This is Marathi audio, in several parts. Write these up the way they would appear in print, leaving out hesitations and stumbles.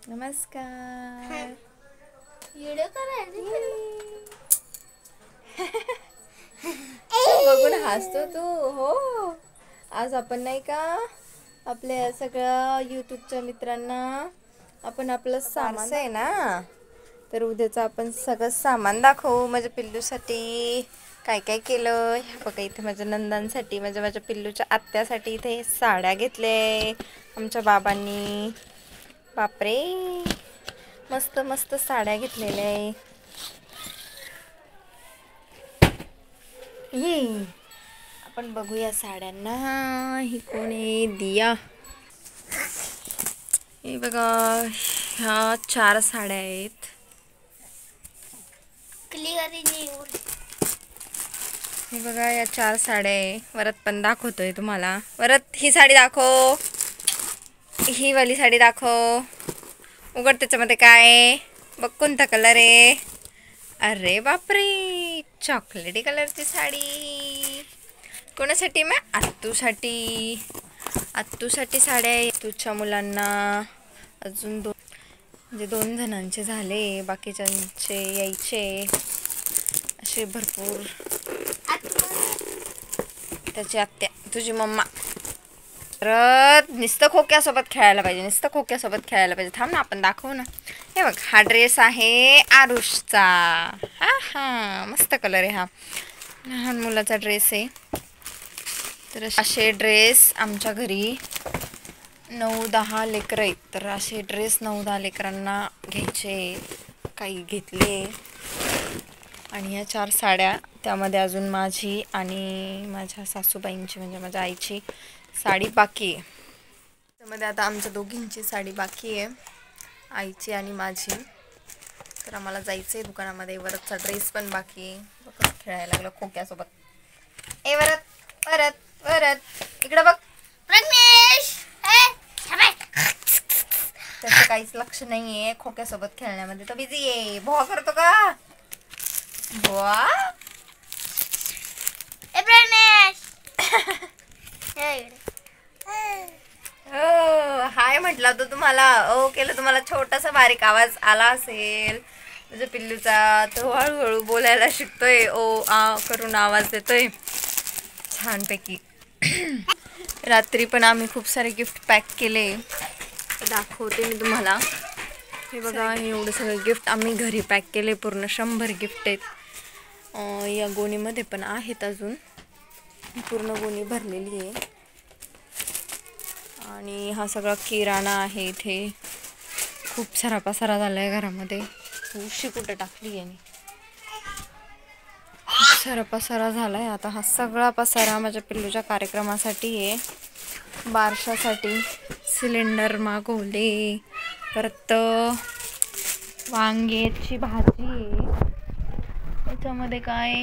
नमस्कार. व्हिडिओ बघून हसतो तू. हो, आज आपण नाही का आपल्या सगळ्या यूट्यूबच्या मित्रांना आपण आपलं सामान आहे ना, तर उद्याचं आपण सगळं सामान दाखवू. माझ्या पिल्लूसाठी काय काय केलं बघा. इथे माझ्या नंदांसाठी, माझ्या पिल्लूच्या आत्यासाठी इथे साड्या घेतले आमच्या बाबांनी. बापरे, मस्त मस्त साड्या घेतलेल्या आहे. ये आपण बघूया साड्यांना. ही कोण आहे? दिया. हे बघा, ह्या 4 साड्या आहेत. हे बघा, या 4 साड्या आहे. वरत पण दाखवतोय तुम्हाला. वरत ही साडी दाखव, ही वाली साडी दाखव. उघड, त्याच्यामध्ये काय आहे बघ. कोणता कलर आहे? अरे बापरे, चॉकलेटी कलरची साडी. कोणासाठी? मग आत्तूसाठी. आत्तूसाठी साड्या आहे. आत्तूच्या मुलांना अजून म्हणजे 2 जणांचे झाले, बाकीच्यांचे यायचे. असे भरपूर. त्याची आत्या, तुझी मम्मा. परत नुसतं खोक्यासोबत खेळायला पाहिजे, नुसतं खोक्यासोबत खेळायला पाहिजे. थांब ना, आपण दाखवू ना. हे बघ, हा ड्रेस आहे आरुषचा. हा मस्त कलर आहे. हा लहान मुलाचा ड्रेस आहे. तर असे ड्रेस आमच्या घरी 9-10 लेकरं आहेत. तर असे ड्रेस 9-10 लेकरांना घ्यायचे. काही घेतले. आणि ह्या 4 साड्या, त्यामध्ये अजून माझी आणि माझ्या सासूबाईंची म्हणजे माझ्या आईची साडी बाकी आहे. त्यामध्ये आता आमच्या दोघींची साडी बाकी आहे, आईची आणि माझी. तर आम्हाला जायचं आहे दुकानामध्ये. वरतचा ड्रेस पण बाकी आहे. बघ, खेळायला लागलं खोक्यासोबत. ए वरत, वरत वरत इकडं बघ. प्रज्ञेश, त्याचं काहीच लक्ष नाही आहे खोक्यासोबत खेळण्यामध्ये. तो बिझी आहे. भुवा करतो का? भुवा. हो, हाय म्हटला तो तुम्हाला. ओ केलं तुम्हाला. छोटासा बारीक आवाज आला असेल तुझ्या पिल्लूचा. तो हळूहळू बोलायला शिकतोय. ओ आ करून आवाज देतोय छानपैकी. रात्री पण आम्ही खूप सारे गिफ्ट पॅक केले, दाखवते मी तुम्हाला. हे बघा, हे एवढं सगळं गिफ्ट आम्ही घरी पॅक केले. पूर्ण 100 गिफ्ट आहेत. या गोणीमध्ये पण आहेत अजून. पूर्ण गोणी भरलेली आहे. आणि हा सगळा किराणा आहे. इथे खूप सारा पसारा झाला आहे घरामध्ये. उशी कुठे टाकली आहे? खूप सारा पसारा झाला आहे. आता हा सगळा पसारा माझ्या पिल्लूच्या कार्यक्रमासाठी आहे, बारशासाठी. सिलेंडर मागवले. परत वांग्याची भाजी आहे. याच्यामध्ये काय?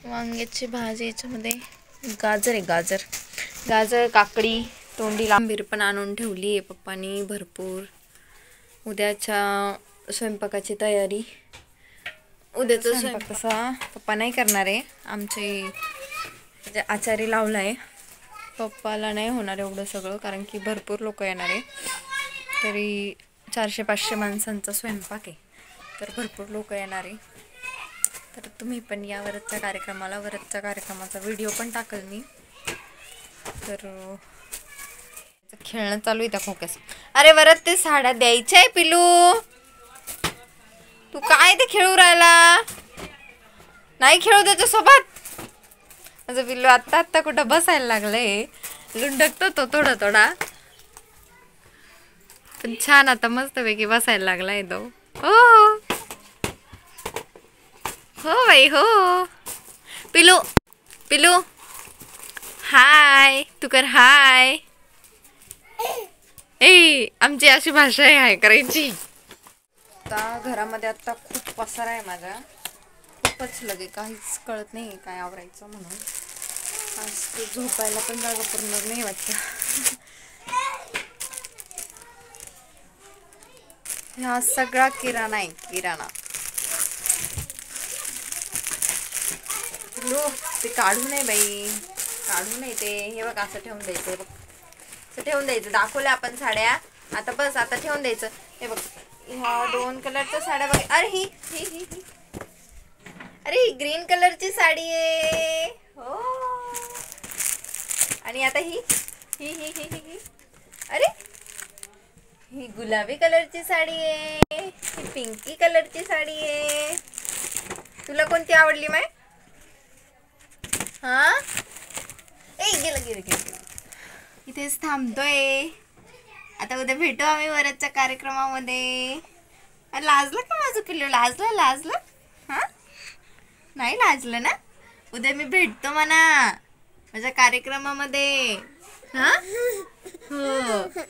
वांग्याची भाजी. याच्यामध्ये गाजर आहे. गाजर, काकडी, तोंडी लांबीर पण आणून ठेवली आहे पप्पानी भरपूर. उद्याच्या स्वयंपाकाची तयारी. उद्याचा स्वयंपाक तसा पप्पा नाही करणार आहे. आमचे आचारी लावला आहे. पप्पाला नाही होणार एवढं सगळं, कारण की भरपूर लोक येणार आहे. तरी 400-500 माणसांचा स्वयंपाक आहे. तर भरपूर लोक येणार आहे. तर तुम्ही पण या वरच्या कार्यक्रमाला. वरच्या कार्यक्रमाचा व्हिडिओ पण टाकल मी. तर खेळणं चालू आहे त्या खोक्यास. अरे वरत ते साड्या द्यायच्या आहे पिलू. तू काय ते खेळू राहिला? नाही खेळू त्याच्यासोबत. माझं पिल्लू आत्ता कुठं बसायला लागलंय. लुंडकतो तो थोडा. पण छान आता मस्तपैकी बसायला लागलाय तो. हो हो बाई हो. पिलू हाय. तू कर हाय. ए, आमची अशी भाषा आहे हाय करायची. आता घरामध्ये आता खूप पसारा आहे माझा. खूपच लगे काहीच कळत नाही काय आवरायचं म्हणून. आज ते झोपायला पण जागा पूर्ण नाही वाटतं. हा सगळा किराणा आहे. किराणा ते काढू नये बाई, काढू नये ते. हे बघ, असं ठेवून द्यायचं. बघ, असं ठेवून द्यायचं. दाखवलं आपण साड्या, आता बस, आता ठेवून द्यायचं. हे बघ, ह्या 2 कलरच्या साड्या बघ. अरे ही ही ही ही अरे ही ग्रीन कलरची साडी आहे. हो. आणि आता ही ही ही ही ही अरे ही गुलाबी कलरची साडी आहे. ही पिंकी कलरची साडी आहे. तुला कोणती आवडली माय? हा गेलं गेलं गेलं. इथेच थांबतोय. आता उद्या भेटू आम्ही वरच्या कार्यक्रमामध्ये. लाजलं का माझं पिल्लू? लाजलं हा? नाही लाजलं ना? उद्या मी भेटतो म्हणा माझ्या कार्यक्रमामध्ये. हा हो.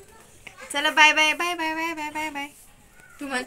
चला bye bye bye bye bye bye bye bye. तू म्हण.